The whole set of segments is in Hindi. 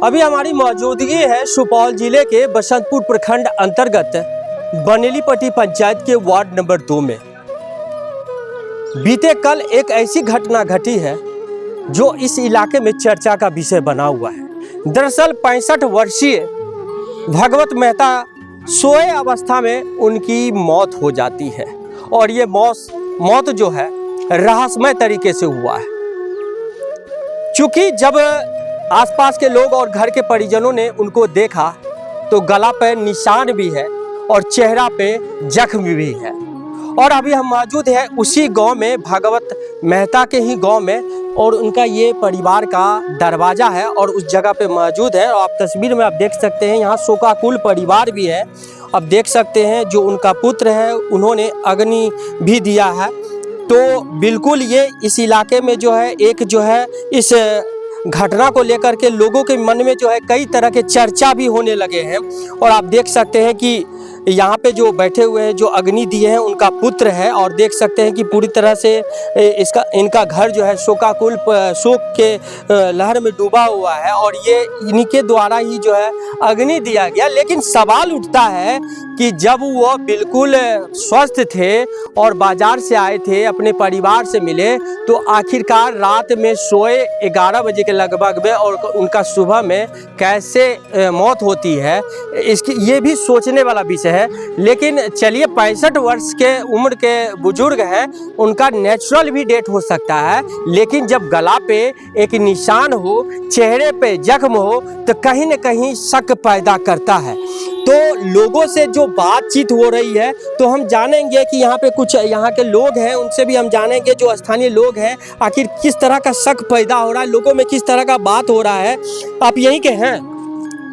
अभी हमारी मौजूदगी है सुपौल जिले के बसंतपुर प्रखंड अंतर्गत बनेलीपट्टी पंचायत के वार्ड नंबर 2 में। बीते कल एक ऐसी घटना घटी है जो इस इलाके में चर्चा का विषय बना हुआ है। दरअसल 65 वर्षीय भगवत मेहता सोए अवस्था में उनकी मौत हो जाती है और ये मौत जो है रहस्यमय तरीके से हुआ है। चूंकि जब आसपास के लोग और घर के परिजनों ने उनको देखा तो गला पे निशान भी है और चेहरा पे जख्म भी है। और अभी हम मौजूद हैं उसी गांव में, भगवत मेहता के ही गांव में, और उनका ये परिवार का दरवाजा है और उस जगह पे मौजूद है। और आप तस्वीर में आप देख सकते हैं यहाँ शोकाकुल परिवार भी है। अब देख सकते हैं जो उनका पुत्र है उन्होंने अग्नि भी दिया है। तो बिल्कुल ये इस इलाके में जो है एक जो है इस घटना को लेकर के लोगों के मन में जो है कई तरह के चर्चा भी होने लगे हैं। और आप देख सकते हैं कि यहाँ पे जो बैठे हुए हैं जो अग्नि दिए हैं उनका पुत्र है और देख सकते हैं कि पूरी तरह से इनका घर जो है शोकाकुल शोक के लहर में डूबा हुआ है और ये इन्हीं के द्वारा ही जो है अग्नि दिया गया। लेकिन सवाल उठता है कि जब वो बिल्कुल स्वस्थ थे और बाजार से आए थे, अपने परिवार से मिले, तो आखिरकार रात में सोए 11 बजे के लगभग में और उनका सुबह में कैसे मौत होती है, इसकी ये भी सोचने वाला विषय है। लेकिन चलिए 65 वर्ष के उम्र के बुजुर्ग हैं, उनका नेचुरल भी डेथ हो सकता है, लेकिन जब गला पे एक निशान हो, चेहरे पे जख्म हो, तो कहीं न कहीं शक पैदा करता है। तो लोगों से जो बातचीत हो रही है तो हम जानेंगे कि यहाँ पे कुछ यहाँ के लोग हैं, उनसे भी हम जानेंगे जो स्थानीय लोग हैं आखिर किस तरह का शक पैदा हो रहा है, लोगों में किस तरह का बात हो रहा है। आप यहीं के हैं?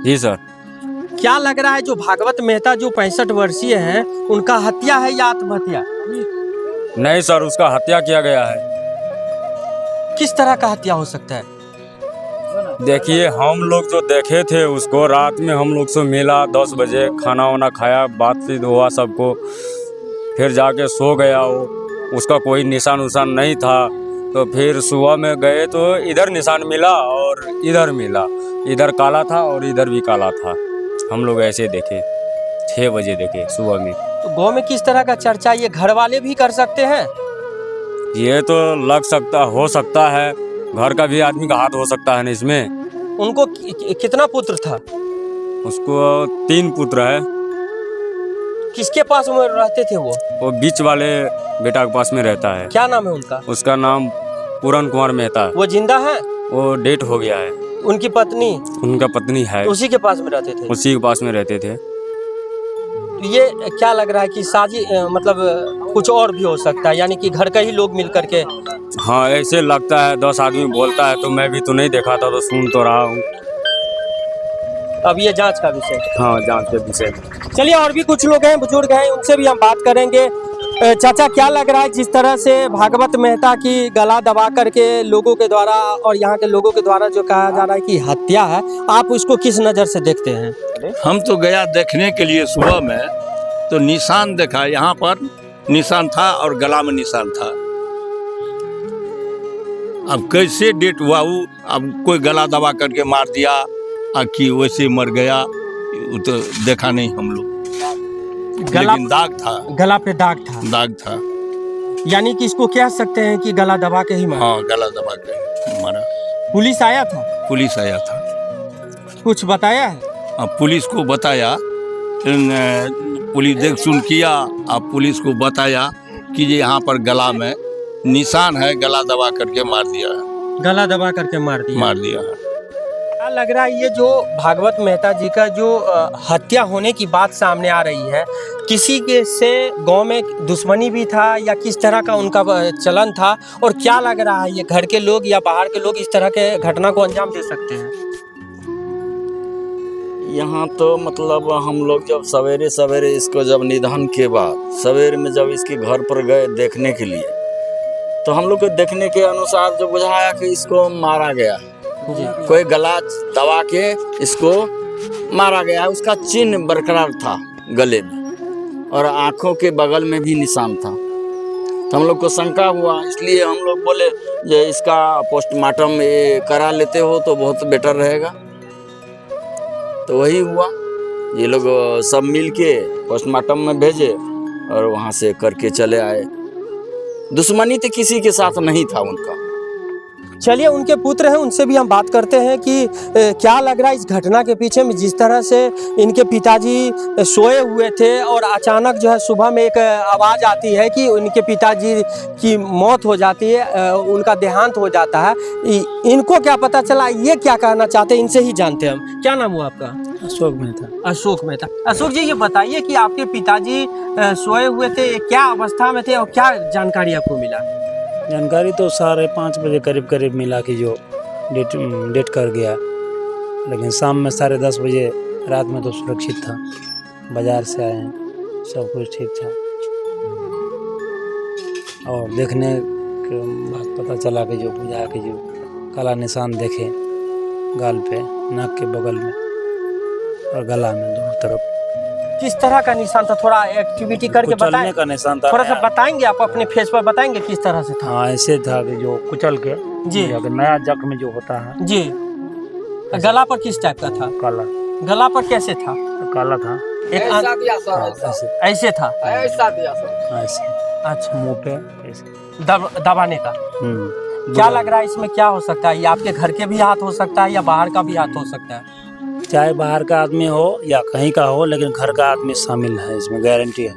जी सर। क्या लग रहा है जो भागवत मेहता जो 65 वर्षीय हैं उनका हत्या है या आत्महत्या? नहीं सर, उसका हत्या किया गया है। किस तरह का हत्या हो सकता है? देखिए, हम लोग जो देखे थे उसको, रात में हम लोग से मिला 10 बजे, खाना वाना खाया, बातचीत हुआ सबको, फिर जाके सो गया वो। उसका कोई निशान उशान नहीं था। तो फिर सुबह में गए तो इधर निशान मिला और इधर मिला, इधर काला था और इधर भी काला था। हम लोग ऐसे देखे, 6 बजे देखे सुबह में। तो गाँव में किस तरह का चर्चा ये घर वाले भी कर सकते हैं? ये तो लग सकता, हो सकता है, घर का भी आदमी का हाथ हो सकता है ना इसमें। उनको कितना पुत्र था? उसको 3 पुत्र है। किसके पास में रहते थे वो बीच वाले बेटा के पास में रहता है। क्या नाम है उनका? उसका नाम पूरन कुमार मेहता। वो जिंदा है? वो डेथ हो गया है। उनकी पत्नी? उनका पत्नी है। उसी के पास में रहते थे? उसी के पास में रहते थे। तो ये क्या लग रहा है कि साजिश, मतलब कुछ और भी हो सकता है, यानी कि घर का ही लोग मिल करके? हाँ, ऐसे लगता है। 10 आदमी बोलता है, तो मैं भी तो नहीं देखा था, तो सुन तो रहा हूँ। अब ये जांच का विषय। हाँ, जांच के विषय। चलिए, और भी कुछ लोग हैं, बुजुर्ग हैं, उनसे भी हम बात करेंगे। चाचा, क्या लग रहा है जिस तरह से भागवत मेहता की गला दबा करके लोगों के द्वारा और यहाँ के लोगों के द्वारा जो कहा जा रहा है कि हत्या है, आप उसको किस नज़र से देखते हैं? हम तो गया देखने के लिए सुबह में, तो निशान देखा, यहाँ पर निशान था और गला में निशान था। अब कैसे डेट हुआ वो, अब कोई गला दबा करके मार दिया कि वैसे मर गया, वो तो देखा नहीं हम लोग। लेकिन दाग था, गला पे दाग था। दाग था, यानी कि इसको कह सकते हैं कि गला दबा के ही मारा। हाँ, गला दबा के मारा। पुलिस आया था? पुलिस आया था। कुछ बताया है? अब पुलिस को बताया, पुलिस देख सुन किया। अब पुलिस को बताया कि ये यहाँ पर गला में निशान है, गला दबा करके मार दिया है। गला दबा करके मार दिया है। क्या लग रहा है ये जो भागवत मेहता जी का जो हत्या होने की बात सामने आ रही है, किसी के से गांव में दुश्मनी भी था या किस तरह का उनका चलन था? और क्या लग रहा है ये घर के लोग या बाहर के लोग इस तरह के घटना को अंजाम दे सकते हैं? यहाँ तो मतलब हम लोग जब सवेरे सवेरे इसको जब निधन के बाद सवेरे में जब इसके घर पर गए देखने के लिए, तो हम लोग को देखने के अनुसार जो बुझाया कि इसको मारा गया, कोई गला दबा के इसको मारा गया। उसका चिन्ह बरकरार था गले में और आंखों के बगल में भी निशान था। तो हम लोग को शंका हुआ, इसलिए हम लोग बोले जो इसका पोस्टमार्टम करा लेते हो तो बहुत बेटर रहेगा। तो वही हुआ, ये लोग सब मिल के पोस्टमार्टम में भेजे और वहाँ से करके चले आए। दुश्मनी तो किसी के साथ नहीं था उनका। चलिए, उनके पुत्र हैं, उनसे भी हम बात करते हैं कि क्या लग रहा है इस घटना के पीछे में। जिस तरह से इनके पिताजी सोए हुए थे और अचानक जो है सुबह में एक आवाज़ आती है कि उनके पिताजी की मौत हो जाती है, उनका देहांत हो जाता है। इनको क्या पता चला, ये क्या कहना चाहते हैं, इनसे ही जानते हैं हम। क्या नाम हुआ आपका? अशोक मेहता। अशोक मेहता। अशोक जी, ये बताइए कि आपके पिताजी सोए हुए थे, क्या अवस्था में थे और क्या जानकारी आपको मिला? जानकारी तो 5:30 बजे करीब मिला कि जो डेट कर गया, लेकिन शाम में 10:30 बजे रात में तो सुरक्षित था। बाजार से आए हैं, सब कुछ ठीक था। और देखने के बाद पता चला कि जो बुझा के जो काला निशान देखे गाल पे, नाक के बगल में और गला में, दोनों तरफ। किस तरह का निशान था? थोड़ा एक्टिविटी करके बताएं। का निशान था। थोड़ा सा बताएंगे आप अपने फेस पर, बताएंगे किस तरह से था? हाँ, ऐसे था कि जो कुचल के जी, नया जख्म जो होता है जी। गला पर किस टाइप का था? काला। गला पर कैसे था? काला था। एक ऐसे था। ऐसे अच्छा, मुंह पे ऐसे दबाने का। क्या लग रहा है इसमें क्या हो सकता है? ये आपके घर के भी हाथ हो सकता है या बाहर का भी हाथ हो सकता है? चाहे बाहर का आदमी हो या कहीं का हो, लेकिन घर का आदमी शामिल है इसमें, गारंटी है।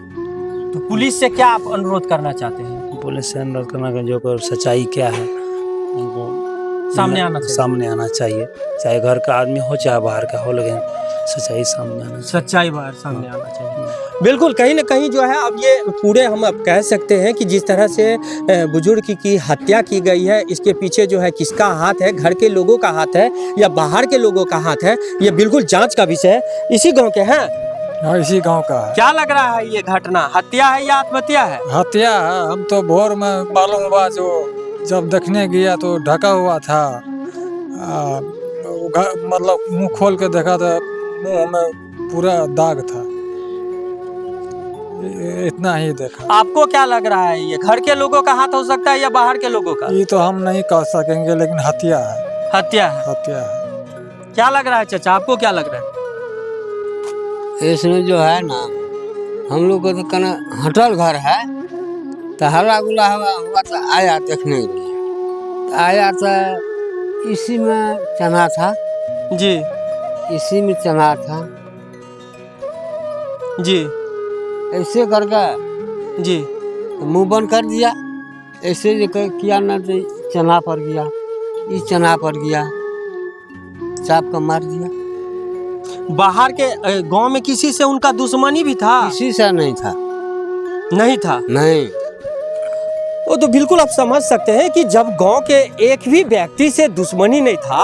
तो पुलिस से क्या आप अनुरोध करना चाहते हैं? पुलिस से अनुरोध करना कि जो कोई सच्चाई क्या है उनको सामने आना चाहिए। चाहे घर का आदमी हो चाहे बाहर का हो, लेकिन सच्चाई सामने आना चाहिए। सच्चाई बाहर सामने आना चाहिए। बिल्कुल, कहीं ना कहीं जो है अब ये पूरे हम अब कह सकते हैं कि जिस तरह से बुजुर्ग की हत्या की गई है, इसके पीछे जो है किसका हाथ है, घर के लोगों का हाथ है या बाहर के लोगों का हाथ है, ये बिल्कुल जांच का विषय है। इसी गांव के हैं? हाँ, इसी गांव का है। क्या लग रहा है ये घटना हत्या है या आत्महत्या है? हत्या है। हम तो भोर में मालूम हुआ, जो जब देखने गया तो ढका हुआ था। मतलब मुंह खोल के देखा तो मुंह में पूरा दाग था। इतना ही देखा। आपको क्या लग रहा है, ये घर के लोगों का हाथ हो सकता है या बाहर के लोगों का? ये तो हम नहीं कह सकेंगे, लेकिन हत्या है। हत्या है। हत्या है। क्या लग रहा है चाचा, आपको क्या लग रहा है? इसमें जो है ना, हम लोग को तो कना होटल घर है, तो हल्ला गुल्ला हुआ तो आया देखने के लिए। तो आया तो इसी में चना था जी, इसी में चना था जी, ऐसे करके जी। तो मुंह बंद कर दिया। ऐसे जो किया ना तो चना पर गया, इस चना पर गया, चाप का मार दिया। बाहर के गांव में किसी से उनका दुश्मनी भी था? किसी से नहीं था। नहीं था। नहीं। वो तो बिल्कुल आप समझ सकते हैं कि जब गांव के एक भी व्यक्ति से दुश्मनी नहीं था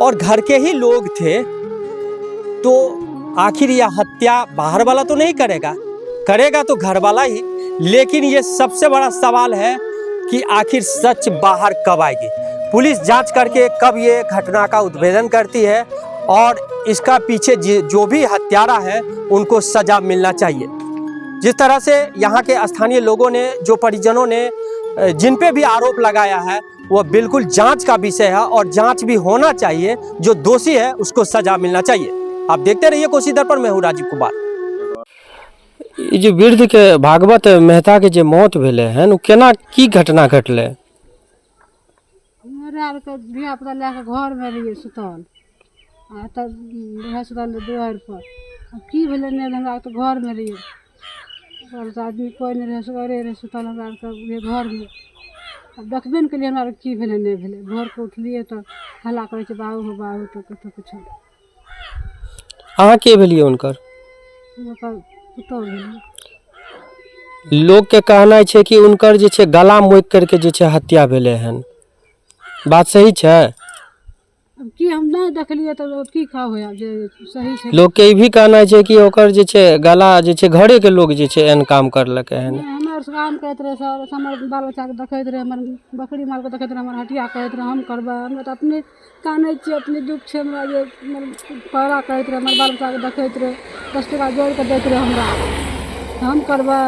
और घर के ही लोग थे, तो आखिर यह हत्या बाहर वाला तो नहीं करेगा, करेगा तो घर वाला ही। लेकिन ये सबसे बड़ा सवाल है कि आखिर सच बाहर कब आएगी। पुलिस जांच करके कब ये घटना का उद्भेदन करती है और इसका पीछे जो भी हत्यारा है उनको सजा मिलना चाहिए। जिस तरह से यहाँ के स्थानीय लोगों ने, जो परिजनों ने जिन पे भी आरोप लगाया है, वह बिल्कुल जांच का विषय है और जांच भी होना चाहिए। जो दोषी है उसको सजा मिलना चाहिए। आप देखते रहिए कोसी दर्पण, मैं हूँ राजीव कुमार। ये जो वृद्ध के भागवत मेहता के जो मौत भेले हैं, केना की घटना घटले? हमरा आरके धिया पुता लए कऽ घरमे रहियै सुतल, आ तब वएह सुतल दुआरि पर। अब की भेलै नहि हमरा तऽ घरमे रहियै, घर तऽ आदमी कोइ नहि रहै, सगरे रहै सुतल हमरा आरके घरमे। अब देखबे ने केलियै हमरा आरके की भेलै नहि भेलै। भोरके उठलियै तऽ हल्ला करै छै बाबू हो बाबू, तऽ कतऽ किछो। अहाँ के भेलिए उनकर? ओकर पुतहु भेलै। लोग के कहना है कि उनकर जे छै गला मोइक करके जे छै हत्या भेले हन, बात सही छै? अब की हम नहीं देखलिए तो की खा होया जे सही छै। लोग के ई भी कहना है कि ओकर जे छै गला जे छै घरे के लोग जे छै एहन काम करलकै हन। हमर काम करैत रहे सर, हमर बाल बच्चा के देखैत रहे, हमर बकरी माल के देखैत रहे, हमर हटिया कहैत रहे हम करबै। हमरा तऽ अपने कानै छियै, अपने दुख छै हमरा जे पहरा कहैत रहे, हमर बाल बच्चा के देखैत रहे, 10 टका जोड़ के दैत रहे हमरा, हम करबै।